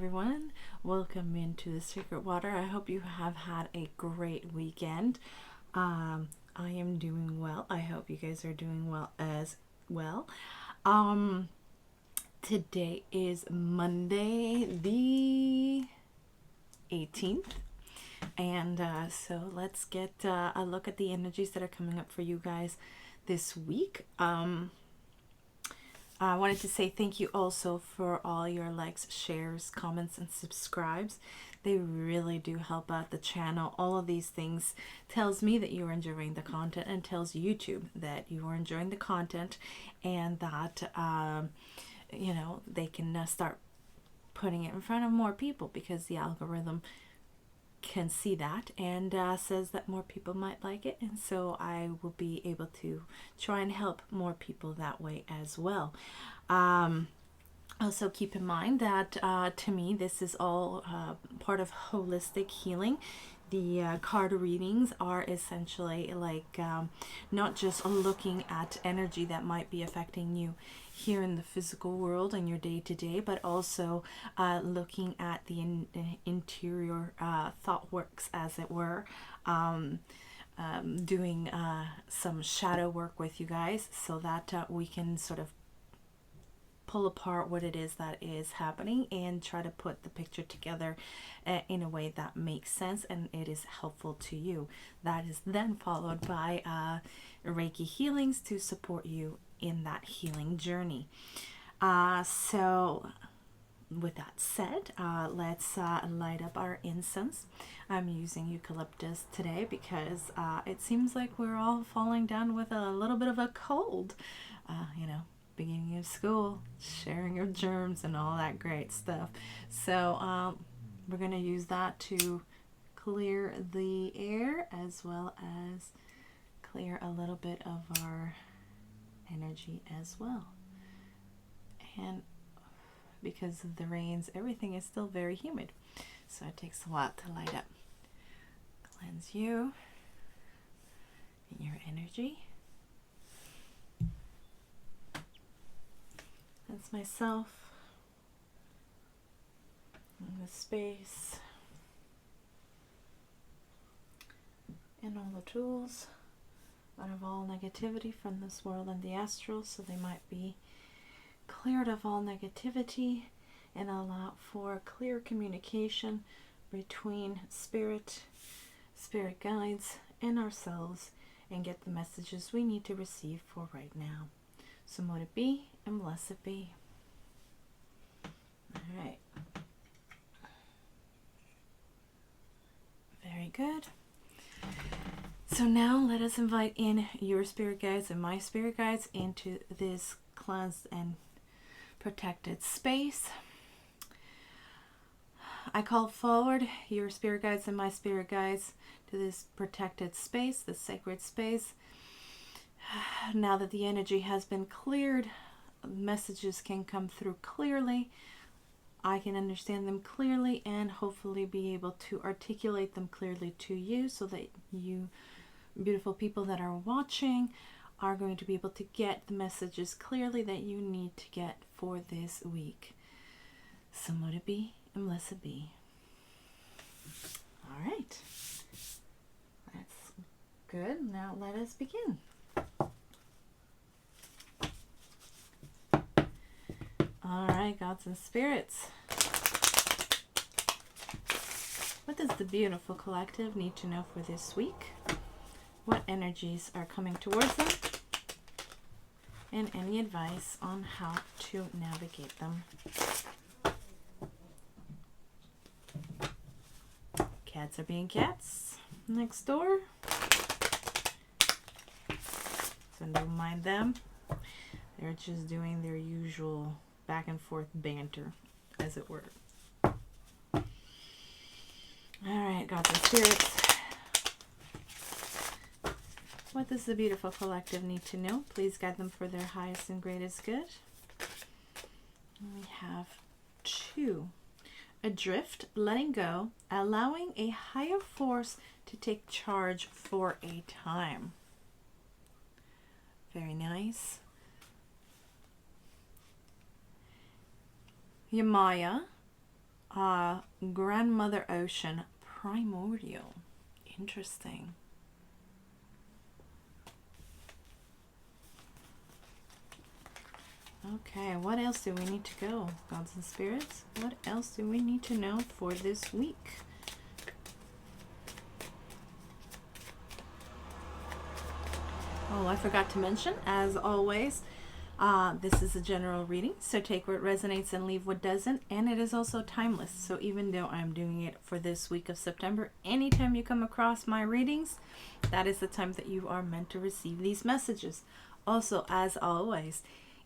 everyone. Welcome into the Secret Water. I hope you have had a great weekend. I am doing well. I hope you guys are doing well as well. Today is Monday the 18th. And so let's get a look at the energies that are coming up for you guys this week. I wanted to say thank you also for all your likes, shares, comments, and subscribes. They really do help out the channel. All of these things tells me that you are enjoying the content and tells YouTube that you are enjoying the content, and that they can start putting it in front of more people, because the algorithm can see that and says that more people might like it, and so I will be able to try and help more people that way as well. Also keep in mind that to me this is all part of holistic healing. The card readings are essentially like not just looking at energy that might be affecting you here in the physical world and your day-to-day, but also looking at the interior thought works, as it were, doing some shadow work with you guys, so that we can sort of pull apart what it is that is happening and try to put the picture together in a way that makes sense and it is helpful to you. That is then followed by Reiki healings to support you in that healing journey. So with that said, let's light up our incense. I'm using eucalyptus today because it seems like we're all falling down with a little bit of a cold. Beginning of school, sharing of germs and all that great stuff. So we're going to use that to clear the air, as well as clear a little bit of our energy as well. And because of the rains, everything is still very humid, so it takes a while to light up. Cleanse you and your energy. That's myself in the space and all the tools out of all negativity from this world and the astral, so they might be cleared of all negativity and allow for clear communication between spirit guides, and ourselves, and get the messages we need to receive for right now. So mote it be, and blessed be. All right. Very good. So now let us invite in your spirit guides and my spirit guides into this cleansed and protected space. I call forward your spirit guides and my spirit guides to this protected space, this sacred space. Now that the energy has been cleared, messages can come through clearly. I can understand them clearly and hopefully be able to articulate them clearly to you, so that you beautiful people that are watching are going to be able to get the messages clearly that you need to get for this week. So mote it be, and blessed be. All right. That's good. Now let us begin. All right, gods and spirits. What does the beautiful collective need to know for this week? What energies are coming towards them? And any advice on how to navigate them. Cats are being cats next door. So don't mind them. They're just doing their usual back and forth banter, as it were. All right, gods and spirits. What does the beautiful collective need to know? Please guide them for their highest and greatest good. We have 2. Adrift, letting go, allowing a higher force to take charge for a time. Very nice. Yamaya, Grandmother Ocean, primordial. Interesting. Okay, what else do we need to go, gods and spirits? What else do we need to know for this week? Oh, I forgot to mention, as always, this is a general reading, so take what resonates and leave what doesn't, and it is also timeless. So even though I'm doing it for this week of September, anytime you come across my readings, that is the time that you are meant to receive these messages. Also, as always,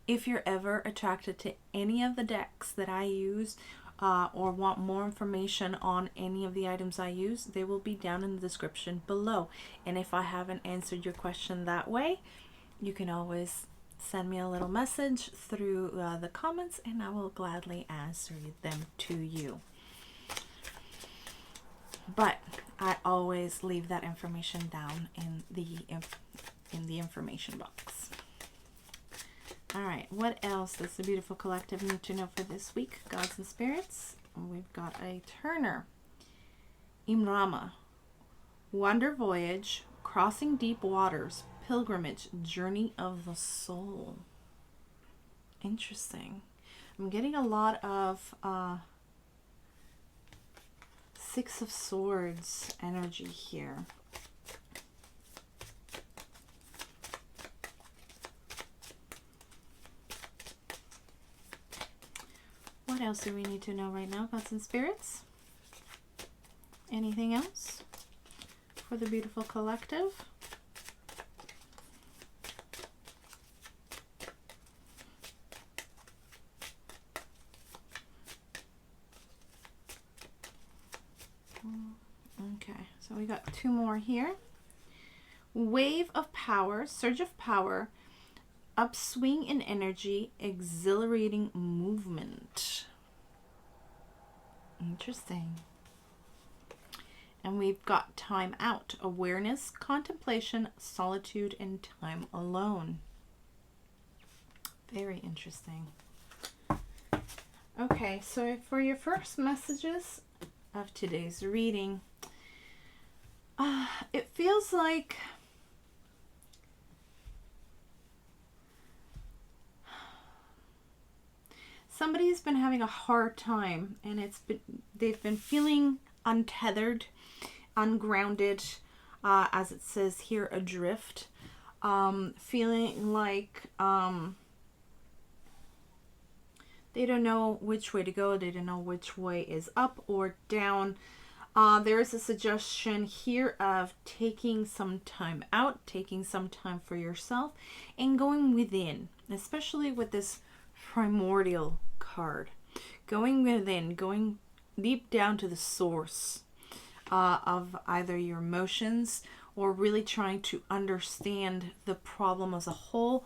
if you're ever attracted to any of the decks that I use, or want more information on any of the items I use, they will be down in the description below. And if I haven't answered your question that way, you can always send me a little message through the comments, and I will gladly answer them to you. But I always leave that information down in the information box. All right, what else does the beautiful collective need to know for this week, gods and spirits? We've got a Turner, Imrama, Wonder Voyage, Crossing Deep Waters, Pilgrimage, Journey of the Soul. Interesting. I'm getting a lot of Six of Swords energy here. What else do we need to know right now, gods and spirits? Anything else for the beautiful collective? Okay, so we got two more here. Wave of power, surge of power, upswing in energy, exhilarating movement. Interesting. And we've got time out, awareness, contemplation, solitude, and time alone. Very interesting. Okay, so for your first messages of today's reading, it feels like somebody's been having a hard time, and they've been feeling untethered, ungrounded, as it says here, adrift, feeling like they don't know which way to go. They don't know which way is up or down. There is a suggestion here of taking some time out, taking some time for yourself, and going within, especially with this primordial card. Going within, going deep down to the source of either your emotions, or really trying to understand the problem as a whole,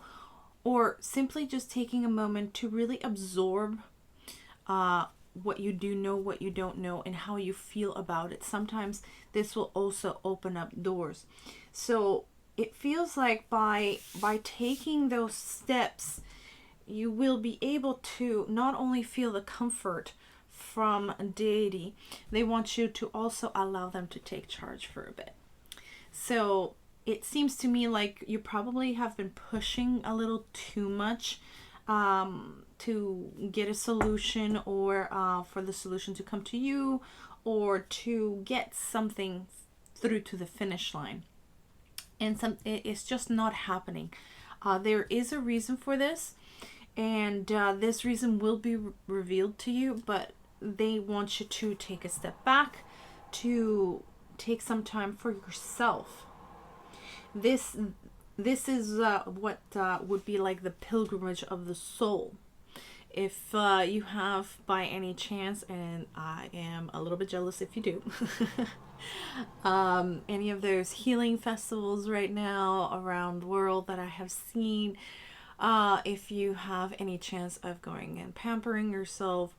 or simply just taking a moment to really absorb what you do know, what you don't know, and how you feel about it. Sometimes this will also open up doors. So it feels like by taking those steps, you will be able to not only feel the comfort from deity, they want you to also allow them to take charge for a bit. So it seems to me like you probably have been pushing a little too much to get a solution, or for the solution to come to you, or to get something through to the finish line. And it's just not happening. There is a reason for this, and this reason will be revealed to you, but they want you to take a step back, to take some time for yourself. This is what would be like the pilgrimage of the soul. If you have, by any chance, and I am a little bit jealous if you do, any of those healing festivals right now around the world that I have seen, if you have any chance of going and pampering yourself,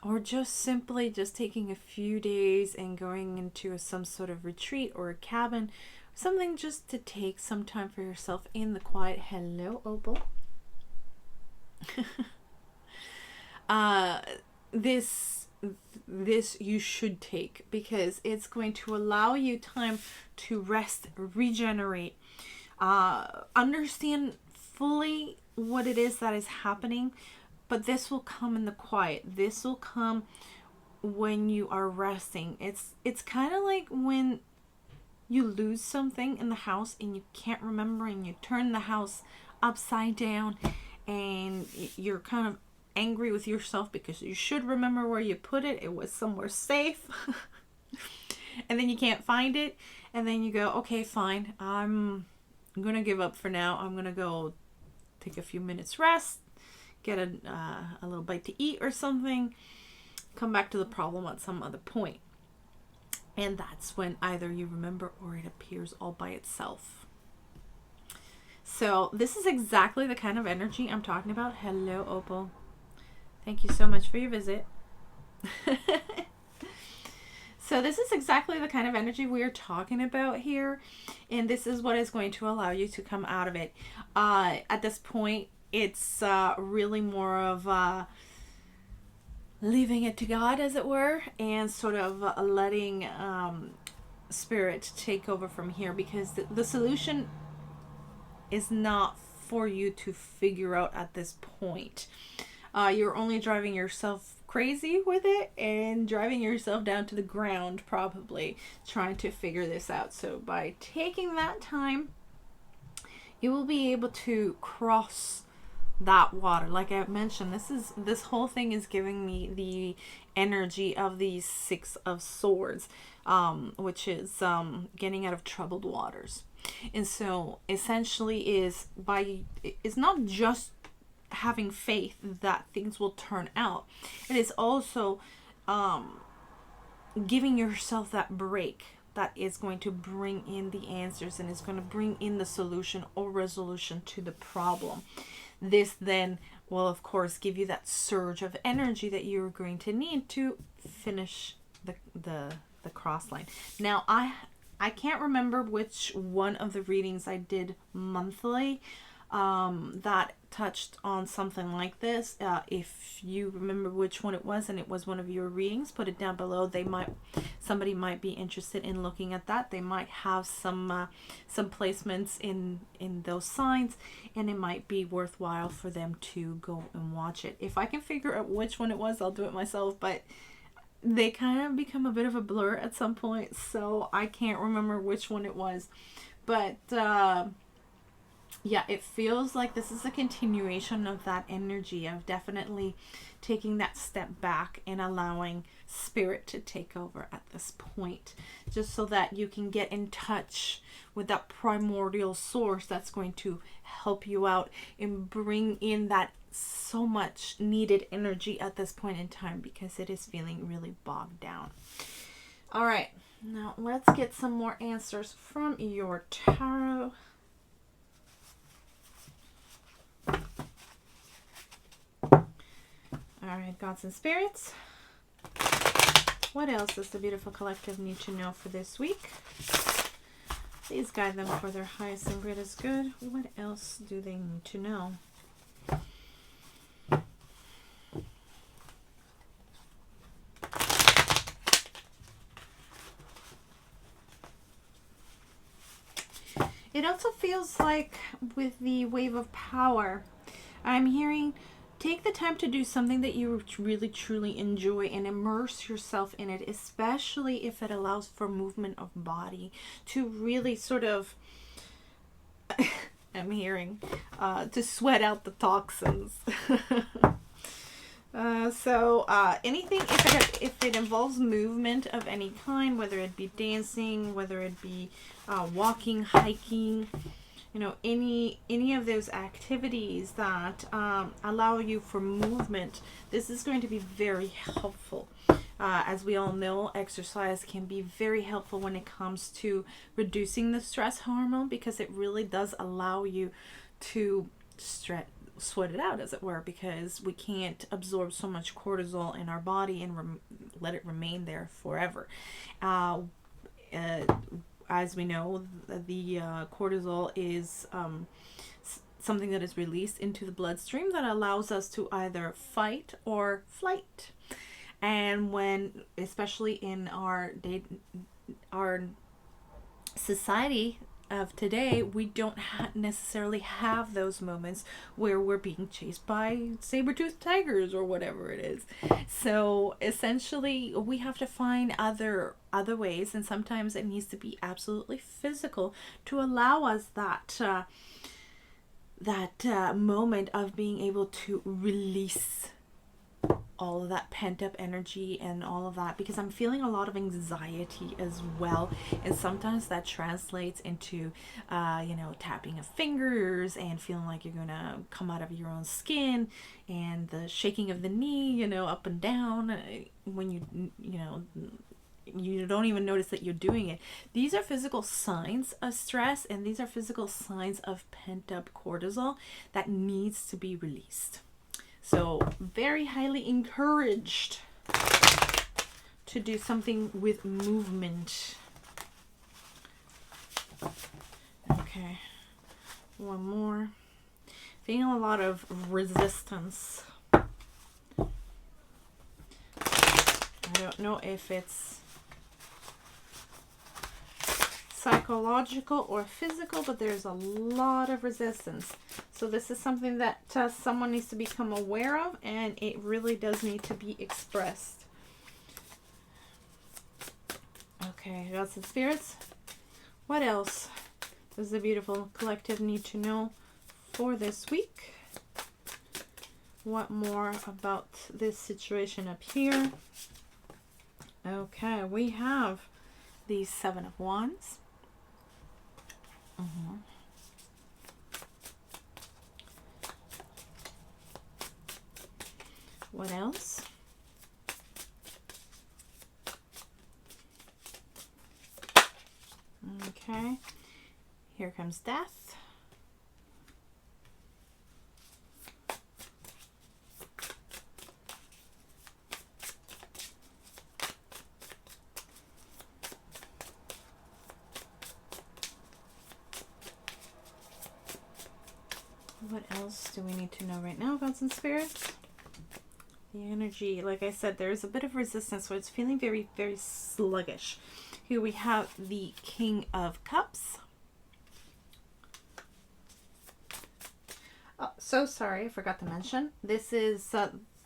or just simply just taking a few days and going into some sort of retreat or a cabin, something just to take some time for yourself in the quiet. Hello, Opal. This this you should take, because it's going to allow you time to rest, regenerate, understand fully what it is that is happening. But this will come in the quiet. This will come when you are resting. It's kind of like when you lose something in the house and you can't remember, and you turn the house upside down, and you're kind of angry with yourself because you should remember where you put it. It was somewhere safe. And then you can't find it, and then you go, okay, fine, I'm gonna give up for now. I'm gonna go take a few minutes rest, get a little bite to eat or something, come back to the problem at some other point. And that's when either you remember or it appears all by itself. So this is exactly the kind of energy I'm talking about. Hello, Opal. Thank you so much for your visit. So this is exactly the kind of energy we are talking about here. And this is what is going to allow you to come out of it. At this point, it's really more of leaving it to God, as it were, and sort of letting spirit take over from here, because the solution is not for you to figure out at this point. You're only driving yourself crazy with it and driving yourself down to the ground, probably trying to figure this out. So by taking that time, you will be able to cross that water. Like I mentioned, this whole thing is giving me the energy of the Six of Swords, which is getting out of troubled waters. And so essentially is not just having faith that things will turn out. It is also giving yourself that break that is going to bring in the answers and is going to bring in the solution or resolution to the problem. This then will, of course, give you that surge of energy that you're going to need to finish the cross line. Now, I can't remember which one of the readings I did monthly that touched on something like this. If you remember which one it was and it was one of your readings, put it down below. Somebody might be interested in looking at that. They might have some placements in those signs, and it might be worthwhile for them to go and watch it. If I can figure out which one it was, I'll do it myself, but they kind of become a bit of a blur at some point, so I can't remember which one it was. But yeah, it feels like this is a continuation of that energy of definitely taking that step back and allowing spirit to take over at this point, just so that you can get in touch with that primordial source that's going to help you out and bring in that so much needed energy at this point in time, because it is feeling really bogged down. All right, now let's get some more answers from your tarot. All right, gods and spirits, what else does the beautiful collective need to know for this week? Please guide them for their highest and greatest good. What else do they need to know? It also feels like with the wave of power, I'm hearing take the time to do something that you really truly enjoy and immerse yourself in it, especially if it allows for movement of body, to really sort of I'm hearing to sweat out the toxins. So anything, if it involves movement of any kind, whether it be dancing, whether it be walking, hiking, you know, any of those activities that allow you for movement, this is going to be very helpful. As we all know, exercise can be very helpful when it comes to reducing the stress hormone, because it really does allow you to sweat it out, as it were, because we can't absorb so much cortisol in our body and let it remain there forever. As we know, the cortisol is something that is released into the bloodstream that allows us to either fight or flight. And when, especially in our society of today, we don't necessarily have those moments where we're being chased by saber-toothed tigers or whatever it is. So essentially, we have to find other ways, and sometimes it needs to be absolutely physical to allow us that moment of being able to release all of that pent up energy and all of that, because I'm feeling a lot of anxiety as well, and sometimes that translates into tapping of fingers and feeling like you're gonna come out of your own skin, and the shaking of the knee, up and down, when you don't even notice that you're doing it. These are physical signs of stress, and these are physical signs of pent up cortisol that needs to be released. So very highly encouraged to do something with movement. Okay, one more. Feeling a lot of resistance. I don't know if it's psychological or physical, but there's a lot of resistance. So this is something that someone needs to become aware of, and it really does need to be expressed. Okay, gods and spirits, what else does the beautiful collective need to know for this week? What more about this situation up here? Okay, we have the Seven of Wands. What else? Okay, here comes death. What else do we need to know right now, gods and spirits? The energy, like I said, there's a bit of resistance, so it's feeling very, very sluggish. Here we have the King of Cups. Oh, so sorry, I forgot to mention. This is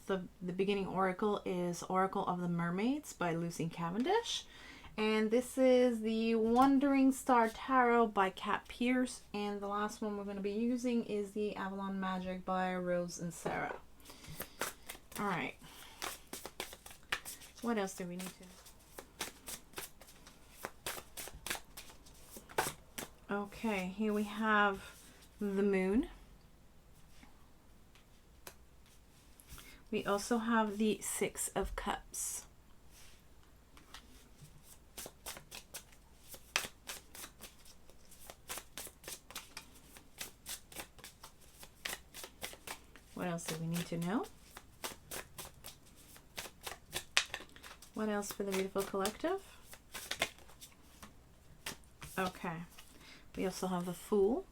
the beginning oracle is Oracle of the Mermaids by Lucy Cavendish. And this is the Wandering Star Tarot by Kat Pierce. And the last one we're going to be using is the Avalon Magic by Rose Inserra. All right. What else do we need to... Okay, here we have the Moon. We also have the Six of Cups. What else do we need to know? What else for the beautiful collective? Okay. We also have the Fool.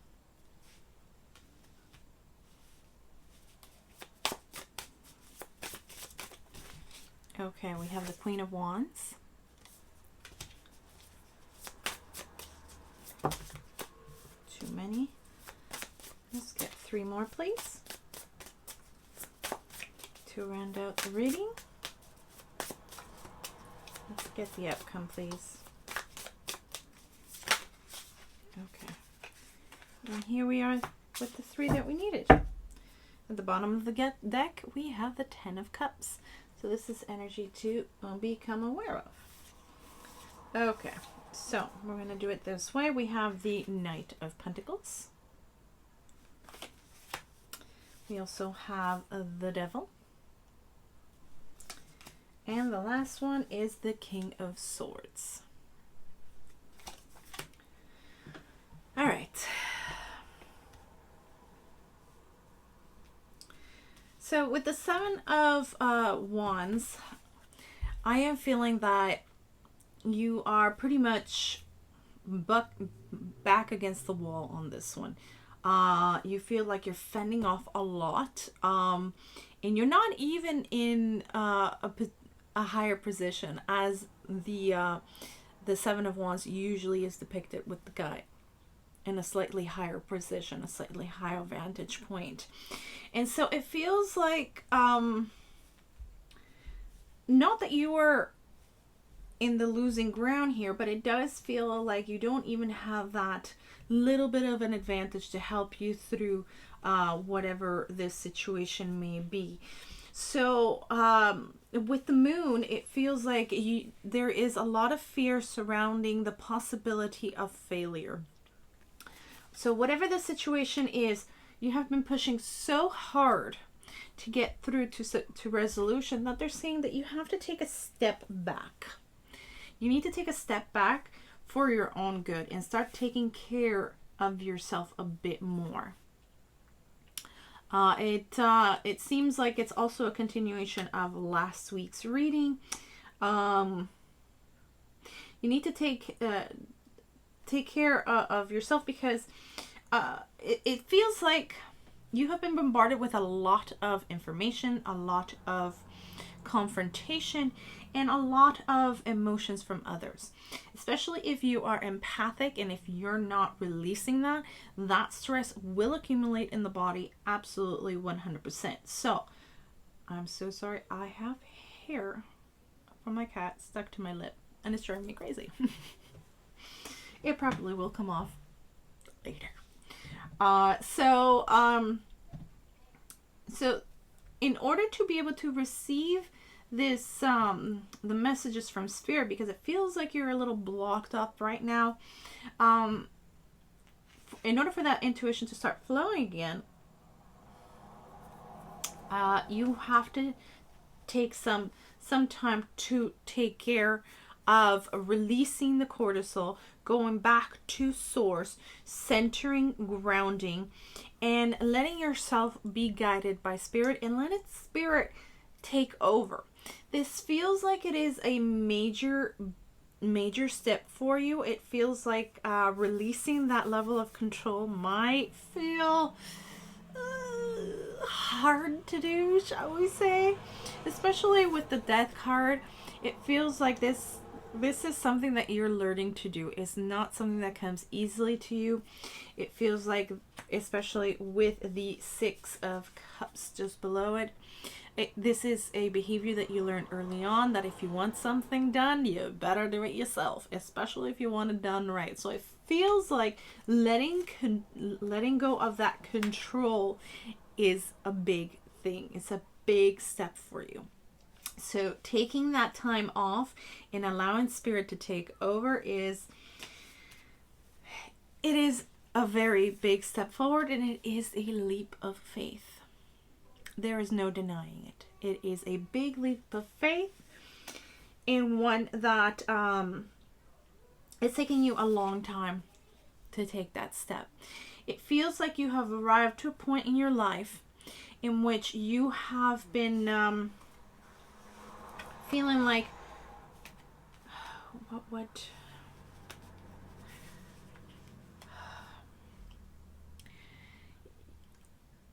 Okay, we have the Queen of Wands. Too many. Let's get 3 more, please, to round out the reading. Let's get the outcome, please. Okay. And here we are with the 3 that we needed. At the bottom of the deck, we have the 10 of Cups. So this is energy to become aware of. Okay, so we're going to do it this way. We have the Knight of Pentacles. We also have the Devil. And the last one is the King of Swords. All right. So with the Seven of Wands, I am feeling that you are pretty much back against the wall on this one. You feel like you're fending off a lot, and you're not even in a higher position, as the Seven of Wands usually is depicted with the guy in a slightly higher position, a slightly higher vantage point. And so it feels like, not that you are in the losing ground here, but it does feel like you don't even have that little bit of an advantage to help you through whatever this situation may be. So with the moon, it feels like there is a lot of fear surrounding the possibility of failure. So whatever the situation is, you have been pushing so hard to get through to resolution that they're saying that you have to take a step back. You need to take a step back for your own good and start taking care of yourself a bit more. It seems like it's also a continuation of last week's reading. You need to take care of yourself, because it feels like you have been bombarded with a lot of information, a lot of confrontation, and a lot of emotions from others. Especially if you are empathic, and if you're not releasing that, that stress will accumulate in the body, absolutely 100%. So, I'm so sorry, I have hair from my cat stuck to my lip, and it's driving me crazy. It probably will come off later. So in order to be able to receive this, the messages from Spirit, because it feels like you're a little blocked up right now, in order for that intuition to start flowing again, you have to take some time to take care of releasing the cortisol, going back to source, centering, grounding, and letting yourself be guided by Spirit, and let its Spirit take over. This feels like it is a major step for you. It feels like releasing that level of control might feel hard to do, shall we say, especially with the Death card. It feels like this is something that you're learning to do. It's not something that comes easily to you. It feels like, especially with the Six of Cups just below it, this is a behavior that you learned early on, that if you want something done, you better do it yourself, especially if you want it done right. So it feels like letting go of that control is a big thing. It's a big step for you. So taking that time off and allowing Spirit to take over it is a very big step forward, and it is a leap of faith. There is no denying it. It is a big leap of faith, and one that it's taking you a long time to take that step. It feels like you have arrived to a point in your life in which you have been feeling like what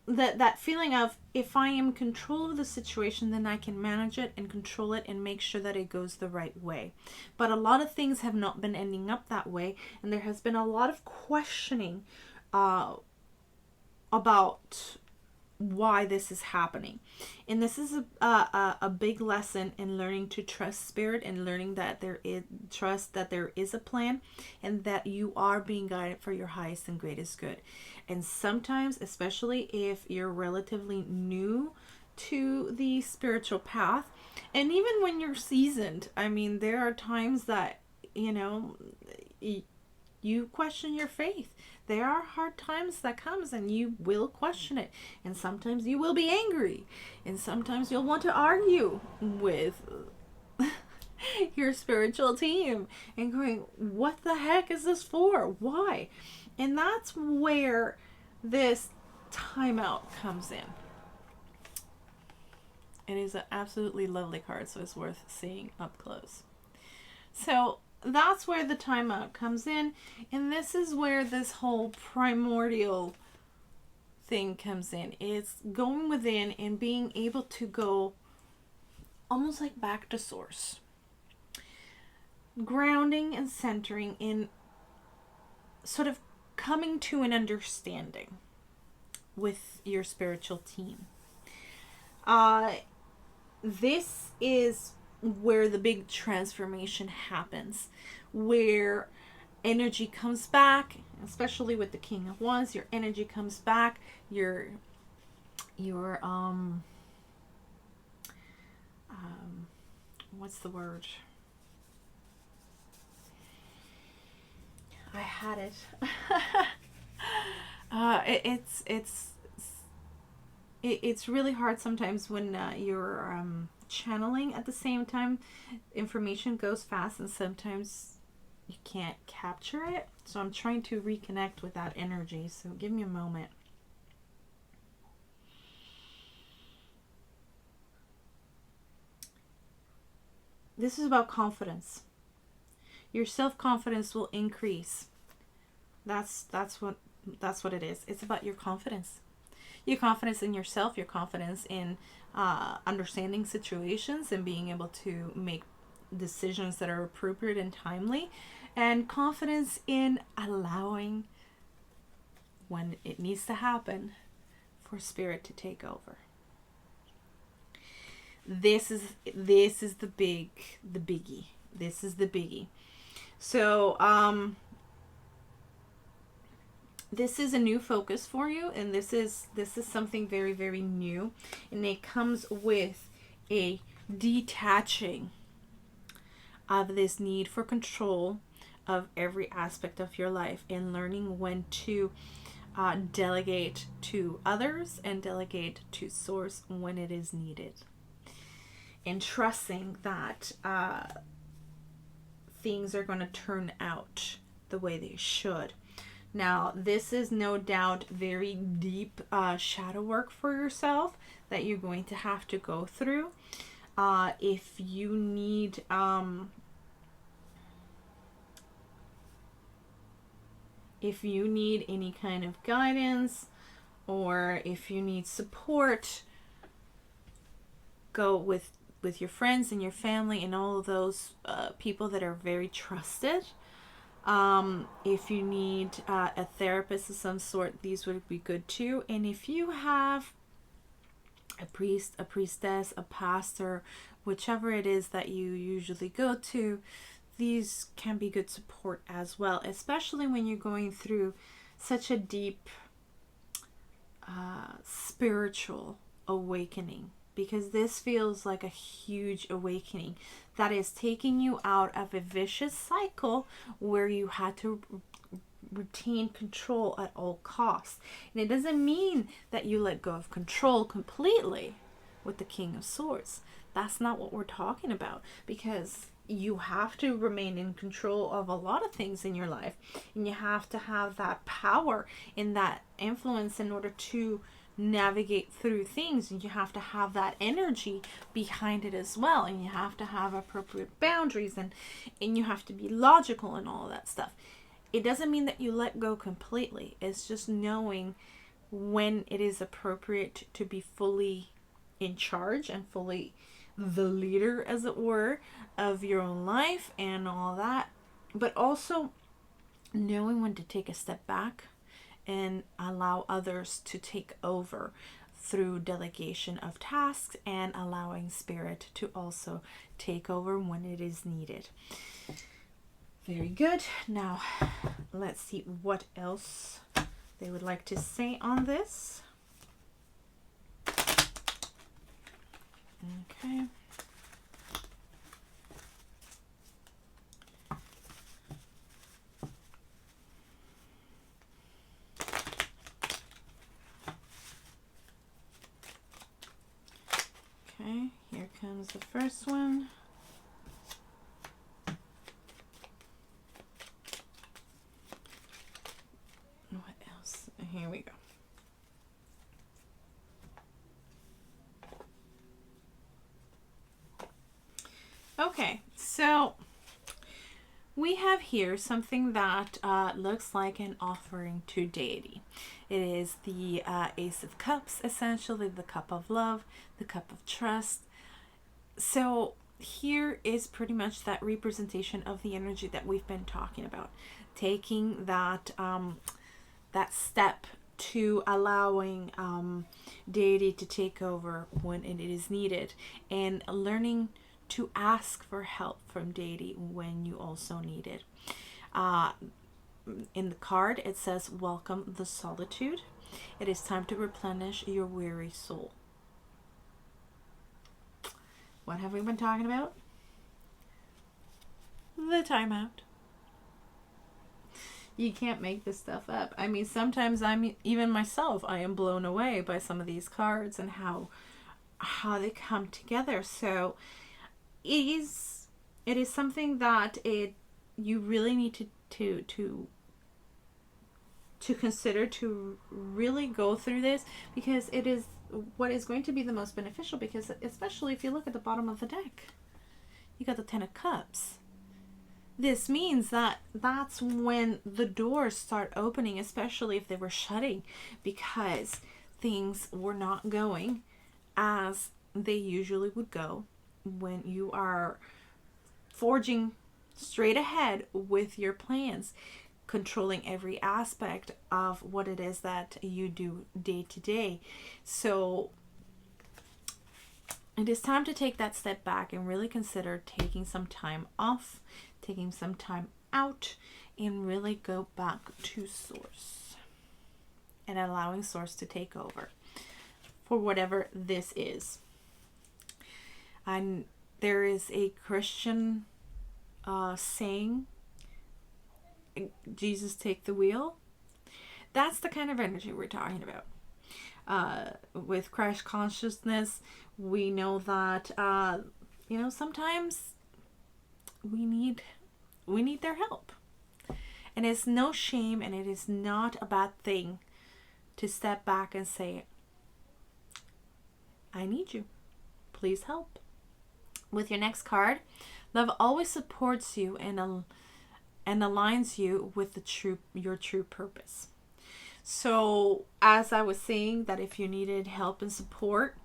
that feeling of, if I am in control of the situation, then I can manage it and control it and make sure that it goes the right way. But a lot of things have not been ending up that way, and there has been a lot of questioning about why this is happening. And this is a big lesson in learning to trust Spirit, and learning that there is a plan, and that you are being guided for your highest and greatest good. And sometimes, especially if you're relatively new to the spiritual path, and even when you're seasoned, I mean, there are times that, you question your faith. There are hard times that comes, and you will question it. And sometimes you will be angry. And sometimes you'll want to argue with your spiritual team and going, what the heck is this for? Why? And that's where this timeout comes in. It is an absolutely lovely card, so it's worth seeing up close. So that's where the timeout comes in, and this is where this whole primordial thing comes in. It's going within and being able to go almost like back to source. Grounding and centering in sort of coming to an understanding with your spiritual team. This is where the big transformation happens, where energy comes back, especially with the King of Wands. Your energy comes back. Your what's the word? I had it. It's really hard sometimes when you're channeling at the same time. Information goes fast, and sometimes you can't capture it. So I'm trying to reconnect with that energy. So give me a moment. This is about confidence. Your self-confidence will increase. That's what it is. It's about your confidence. Your confidence in yourself, your confidence in understanding situations and being able to make decisions that are appropriate and timely, and confidence in allowing, when it needs to happen, for spirit to take over. This is the biggie. This is the biggie. So this is a new focus for you, and this is something very, very new, and it comes with a detaching of this need for control of every aspect of your life, and learning when to delegate to others and delegate to source when it is needed, and trusting that things are going to turn out the way they should. Now, this is no doubt very deep shadow work for yourself that you're going to have to go through. If you need any kind of guidance, or if you need support, go with your friends and your family and all of those people that are very trusted. If you need a therapist of some sort, these would be good too. And if you have a priest, a priestess, a pastor, whichever it is that you usually go to, these can be good support as well, especially when you're going through such a deep spiritual awakening, because this feels like a huge awakening that is taking you out of a vicious cycle where you had to retain control at all costs. And it doesn't mean that you let go of control completely with the King of Swords. That's not what we're talking about, because you have to remain in control of a lot of things in your life, and you have to have that power and that influence in order to navigate through things, and you have to have that energy behind it as well, and you have to have appropriate boundaries, and you have to be logical and all of that stuff. It doesn't mean that you let go completely. It's just knowing when it is appropriate to be fully in charge and fully the leader, as it were, of your own life and all that, but also knowing when to take a step back and allow others to take over through delegation of tasks, and allowing spirit to also take over when it is needed. Very good. Now, let's see what else they would like to say on this. Okay. Okay, here comes the first one. What else? Here we go. Okay, so we have here something that looks like an offering to deity. It is the Ace of Cups, essentially the cup of love, the cup of trust, So here is pretty much that representation of the energy that we've been talking about, taking that step to allowing deity to take over when it is needed, and learning to ask for help from deity when you also need it. In the card, it says, welcome the solitude. It is time to replenish your weary soul. What have we been talking about? The timeout. You can't make this stuff up. I mean, sometimes even myself, I am blown away by some of these cards and how they come together. So it is something that you really need to consider, to really go through this, because it is what is going to be the most beneficial, because especially if you look at the bottom of the deck, you got the 10 of Cups. This means that that's when the doors start opening, especially if they were shutting, because things were not going as they usually would go when you are forging straight ahead with your plans, controlling every aspect of what it is that you do day to day. So it is time to take that step back and really consider taking some time off, taking some time out, and really go back to source and allowing source to take over for whatever this is. And there is a Christian saying, Jesus take the wheel. That's the kind of energy we're talking about. With Christ consciousness, we know that sometimes we need their help, and it's no shame, and it is not a bad thing to step back and say, I need you, please help. With your next card, love always supports you and aligns you with your true purpose. So as I was saying, that if you needed help and support,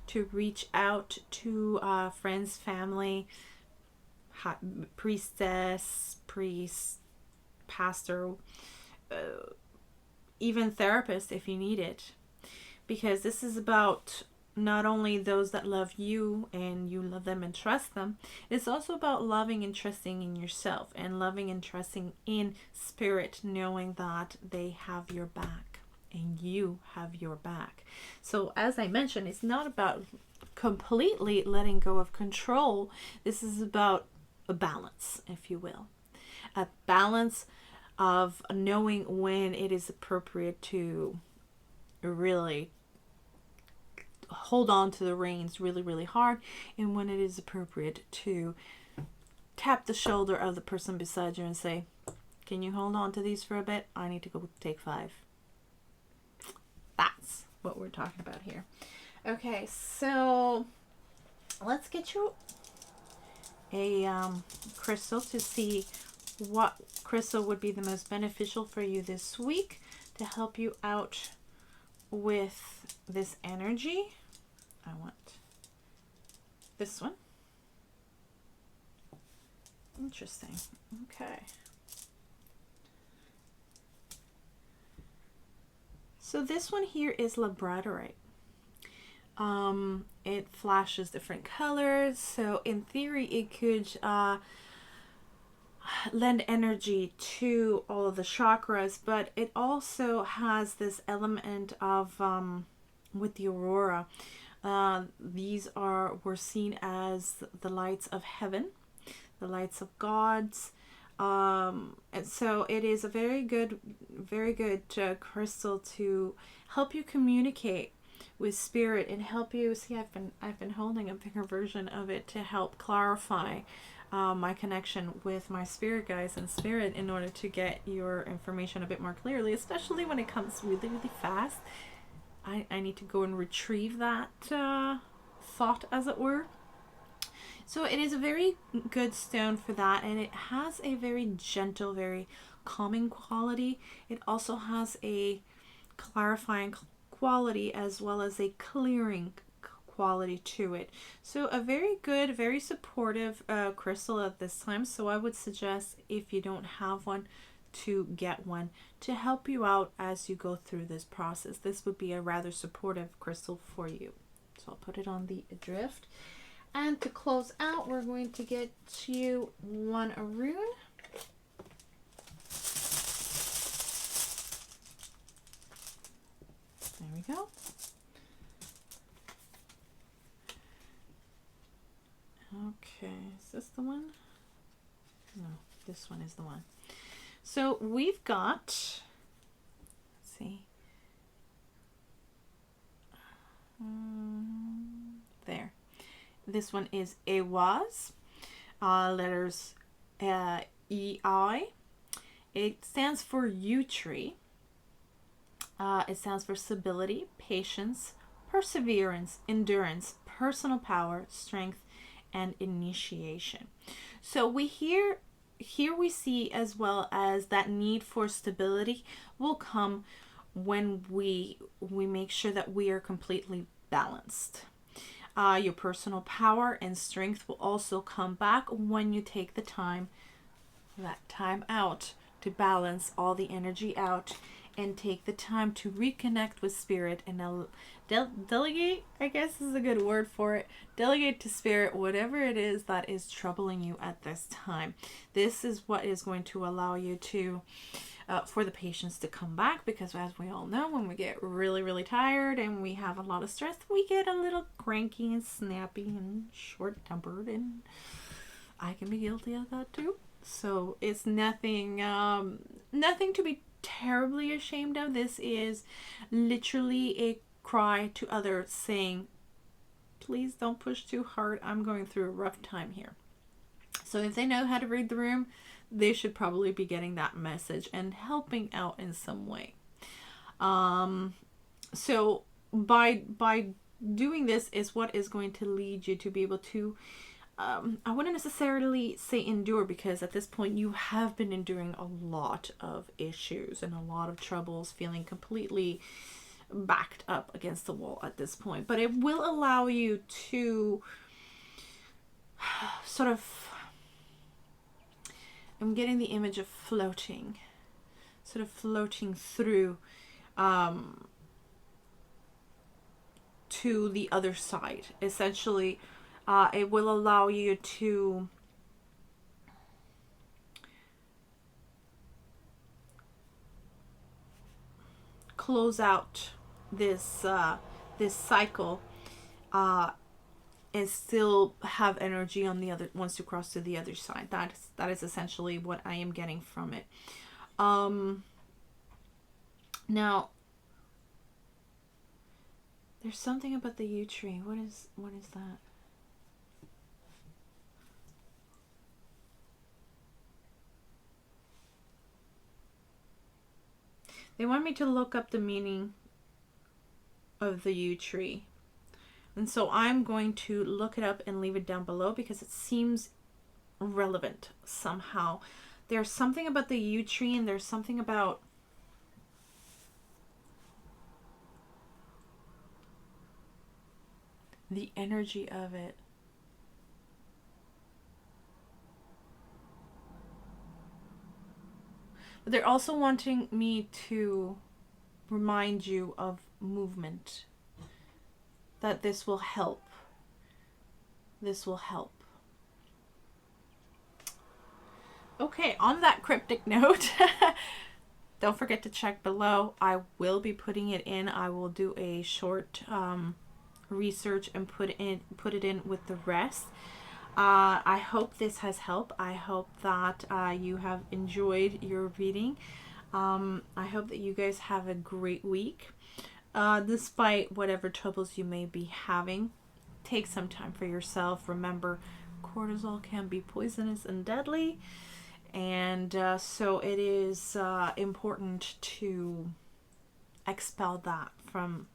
to reach out to friends, family, priestess, priest, pastor, even therapist if you need it, because this is about not only those that love you and you love them and trust them, it's also about loving and trusting in yourself, and loving and trusting in spirit, knowing that they have your back and you have your back. So as I mentioned, it's not about completely letting go of control. This is about a balance, if you will. A balance of knowing when it is appropriate to really hold on to the reins really, really hard, and when it is appropriate to tap the shoulder of the person beside you and say, can you hold on to these for a bit? I need to go take 5. That's what we're talking about here. Okay, so let's get you a crystal to see what crystal would be the most beneficial for you this week to help you out with this energy. I want this one. Interesting. Okay. So this one here is labradorite. It flashes different colors. So in theory, it could lend energy to all of the chakras, but it also has this element of with the aurora. These were seen as the lights of heaven, the lights of gods, and so it is a very good crystal to help you communicate with spirit and help you see. I've been holding a bigger version of it to help clarify my connection with my spirit guides and spirit, in order to get your information a bit more clearly, especially when it comes really, really fast. I need to go and retrieve that thought, as it were. So it is a very good stone for that, and it has a very gentle, very calming quality. It also has a clarifying quality as well as a clearing quality to it. So a very good, very supportive crystal at this time. So I would suggest, if you don't have one, to get one to help you out as you go through this process. This would be a rather supportive crystal for you. So I'll put it on the drift. And to close out, we're going to get you one rune. There we go. Okay, is this the one? No, this one is the one. So we've got, let's see, there. This one is AWAS, letters EI. It stands for yew tree. It stands for stability, patience, perseverance, endurance, personal power, strength, and initiation. So here we see as well as that need for stability will come when we make sure that we are completely balanced. Your personal power and strength will also come back when you take the time, that time out, to balance all the energy out and take the time to reconnect with spirit and delegate, I guess is a good word for it. Delegate to spirit whatever it is that is troubling you at this time. This is what is going to allow you to for the patience to come back, because as we all know, when we get really, really tired and we have a lot of stress, we get a little cranky and snappy and short-tempered, and I can be guilty of that too. So it's nothing to be terribly ashamed of. This is literally a cry to others saying, please don't push too hard. I'm going through a rough time here. So if they know how to read the room, they should probably be getting that message and helping out in some way. So by doing this is what is going to lead you to be able to, I wouldn't necessarily say endure, because at this point you have been enduring a lot of issues and a lot of troubles, feeling completely backed up against the wall at this point. But it will allow you to sort of, I'm getting the image of floating, sort of floating through to the other side. Essentially, it will allow you to close out this this cycle and still have energy on the other once you cross to the other side. That is essentially what I am getting from it. Now there's something about the yew tree. What is that? They want me to look up the meaning of the yew tree. And so I'm going to look it up and leave it down below because it seems relevant somehow. There's something about the yew tree, and there's something about the energy of it. But they're also wanting me to remind you of movement. That this will help. This will help. Okay, on that cryptic note, don't forget to check below. I will be putting it in. I will do a short research and put it in with the rest. I hope this has helped. I hope that you have enjoyed your reading. I hope that you guys have a great week. Despite whatever troubles you may be having, take some time for yourself. Remember, cortisol can be poisonous and deadly, and so it is important to expel that from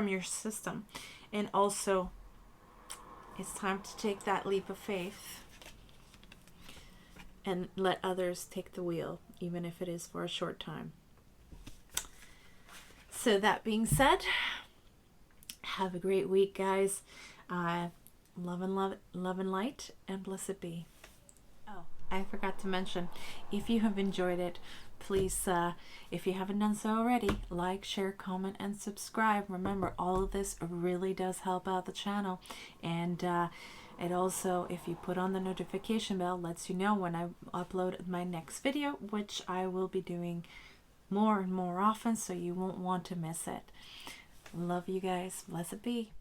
your system. And also, it's time to take that leap of faith and let others take the wheel, even if it is for a short time. So that being said, Have a great week, guys. Love and light, and blessed be. Oh, I forgot to mention, if you have enjoyed it, please, if you haven't done so already, like, share, comment, and subscribe. Remember, all of this really does help out the channel, and it also, if you put on the notification bell, lets you know when I upload my next video, which I will be doing more and more often, so you won't want to miss it. Love you guys. Blessed be.